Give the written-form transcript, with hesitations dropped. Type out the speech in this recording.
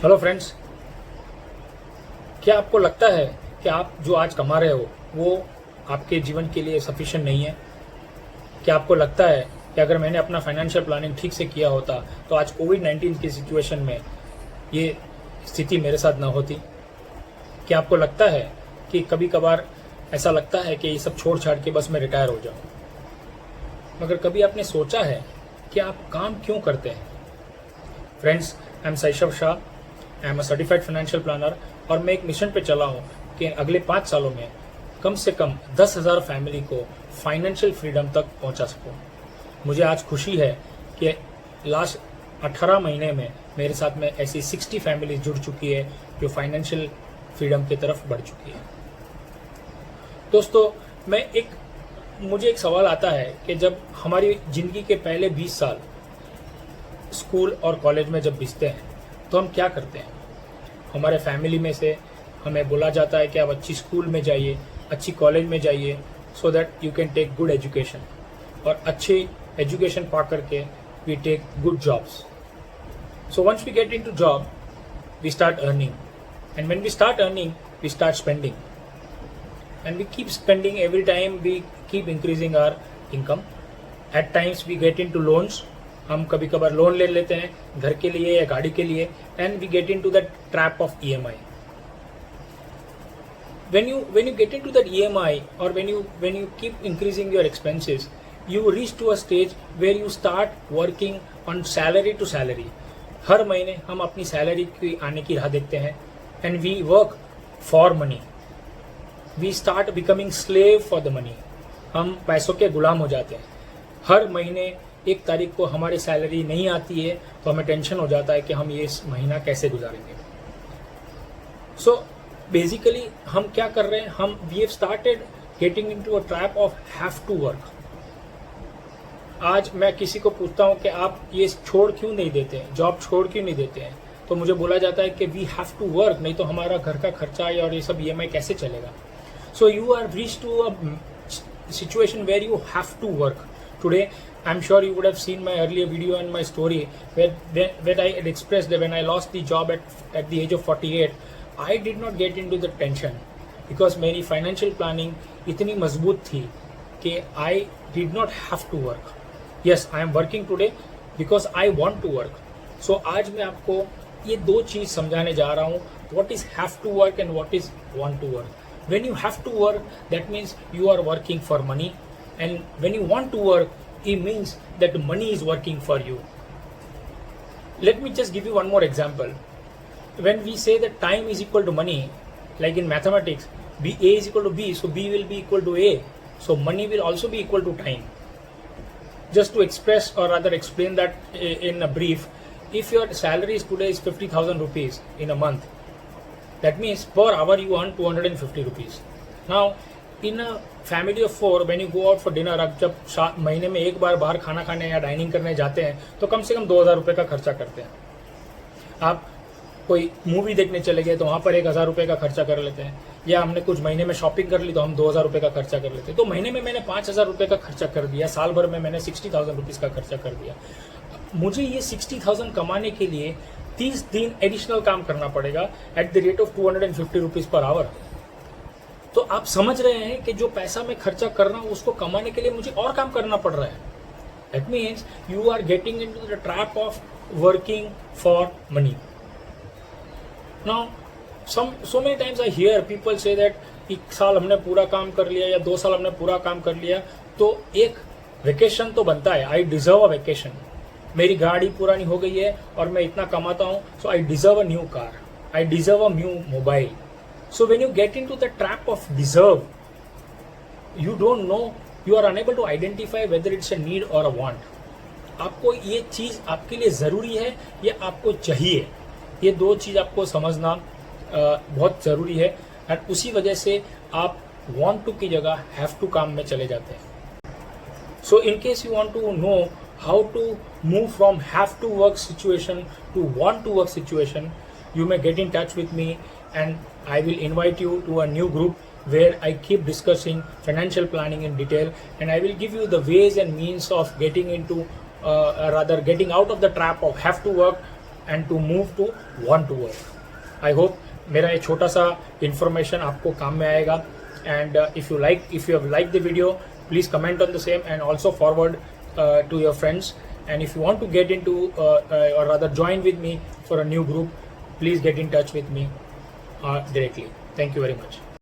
Hello friends, क्या आपको लगता है कि आप जो आज कमा रहे हो वो आपके जीवन के लिए सफिशिएंट नहीं है? क्या आपको लगता है कि अगर मैंने अपना फाइनेंशियल प्लानिंग ठीक से किया होता तो आज कोविड-19 की सिचुएशन में ये स्थिति मेरे साथ ना होती? क्या आपको लगता है कि कभी कभार ऐसा लगता है कि ये सब छोड़ छाड़ के बस मैं रिटायर हो जाऊं? मगर कभी आपने सोचा है कि आप काम क्यों करते हैं? Friends, I am Shaishav Shah, I am a certified financial planner और मैं एक मिशन पे चला हूँ कि अगले 5 सालों में कम से कम 10,000 फैमिली को फाइनेंशियल फ्रीडम तक पहुँचा सकूँ। मुझे आज खुशी है कि लास्ट 18 महीने में मेरे साथ में ऐसी 60 फैमिली जुड़ चुकी है जो फाइनेंशियल फ्रीडम की तरफ बढ़ चुकी है। दोस्तों, मुझे एक सवाल आता है कि जब हमारी ज़िंदगी के पहले 20 साल स्कूल और कॉलेज में जब बीतते हैं तो हम क्या करते हैं? हमारे फैमिली में से हमें बोला जाता है कि आप अच्छी स्कूल में जाइए, अच्छी कॉलेज में जाइए, so that you can take good education, और अच्छी एजुकेशन पा करके we take good jobs. So once we get into job we start earning, and when we start earning we start spending, and we keep spending every time we keep increasing our income. At times we get into loans, हम कभी कभार loan ले लेते हैं घर के लिए या गाड़ी के लिए, and we get into that trap of EMI. When you get into that EMI, or when you keep increasing your expenses, you reach to a stage where you start working on salary to salary. हर महीने हम अपनी salary की आने की राह देखते हैं, and we work for money. We start becoming slave for the money. हम पैसों के गुलाम हो जाते हैं। हर महीने 1 तारीख को हमारी सैलरी नहीं आती है तो हमें टेंशन हो जाता है कि हम ये इस महीना कैसे गुजारेंगे। सो बेसिकली हम क्या कर रहे हैं? हम we have started getting into a trap of have to work. आज मैं किसी को पूछता हूँ कि आप ये छोड़ क्यों नहीं देते हैं, जॉब छोड़ क्यों नहीं देते हैं, तो मुझे बोला जाता है कि वी हैव टू वर्क, नहीं तो हमारा घर का खर्चा और ये सब EMI कैसे चलेगा। So you are reached to a situation where you have to work. Today, I'm sure you would have seen my earlier video and my story where I had expressed that when I lost the job at the age of 48, I did not get into the tension because मेरी financial planning इतनी मजबूत थी कि I did not have to work. Yes, I am working today because I want to work. So आज मैं आपको ये 2 चीज़ समझाने जा रहा हूँ, what is have to work and what is want to work. When you have to work, that means you are working for money, and when you want to work, it means that money is working for you. Let me just give you one more example. When we say that time is equal to money, like in mathematics, A is equal to B, so B will be equal to A, so money will also be equal to time. Just to express, or rather explain that in a brief, if your salary today is 50,000 rupees in a month, that means per hour you earn 250 rupees. Now, in a family of 4, when you go out for dinner, आप जब महीने में एक बार बाहर खाना खाने या dining करने जाते हैं तो कम से कम 2,000 रुपये का खर्चा करते हैं। आप कोई मूवी देखने चले गए तो वहाँ पर 1,000 रुपये का खर्चा कर लेते हैं, या हमने कुछ महीने में शॉपिंग कर ली तो हम 2,000 रुपये का खर्चा कर लेते हैं। तो महीने में मैंने 5,000 रुपये का खर्चा कर दिया, साल भर में मैंने 60,000 रुपीज़ का खर्चा कर दिया। मुझे ये 60,000 कमाने के लिए 30 दिन एडिशनल काम करना पड़ेगा at the rate of 250 rupees per hour. तो आप समझ रहे हैं कि जो पैसा मैं खर्चा कर रहा हूँ उसको कमाने के लिए मुझे और काम करना पड़ रहा है। That means you are getting into the trap of working for money. Now so many times I hear people say that 1 साल हमने पूरा काम कर लिया या 2 साल हमने पूरा काम कर लिया तो एक वेकेशन तो बनता है। आई डिजर्व अ वेकेशन। मेरी गाड़ी पुरानी हो गई है और मैं इतना कमाता हूँ, so I deserve a new car, I deserve a new mobile. So when you get into the trap of deserve, you don't know, you are unable to identify whether it's a need और a want. आपको ये चीज़ आपके लिए ज़रूरी है या आपको चाहिए, ये 2 चीज़ आपको समझना बहुत ज़रूरी है। एंड उसी वजह से आप वांट टू की जगह हैव टू काम में चले जाते हैं। So in case you want to know how to move from have to work situation to want to work situation, you may get in touch with me and I will invite you to a new group where I keep discussing financial planning in detail, and I will give you the ways and means of getting into rather getting out of the trap of have to work and to move to want to work. I hope मेरा ये छोटा सा information आपको काम में आएगा. And if you have liked the video, please comment on the same and also forward to your friends. And if you want to get into or rather join with me for a new group, please get in touch with me directly. Thank you very much.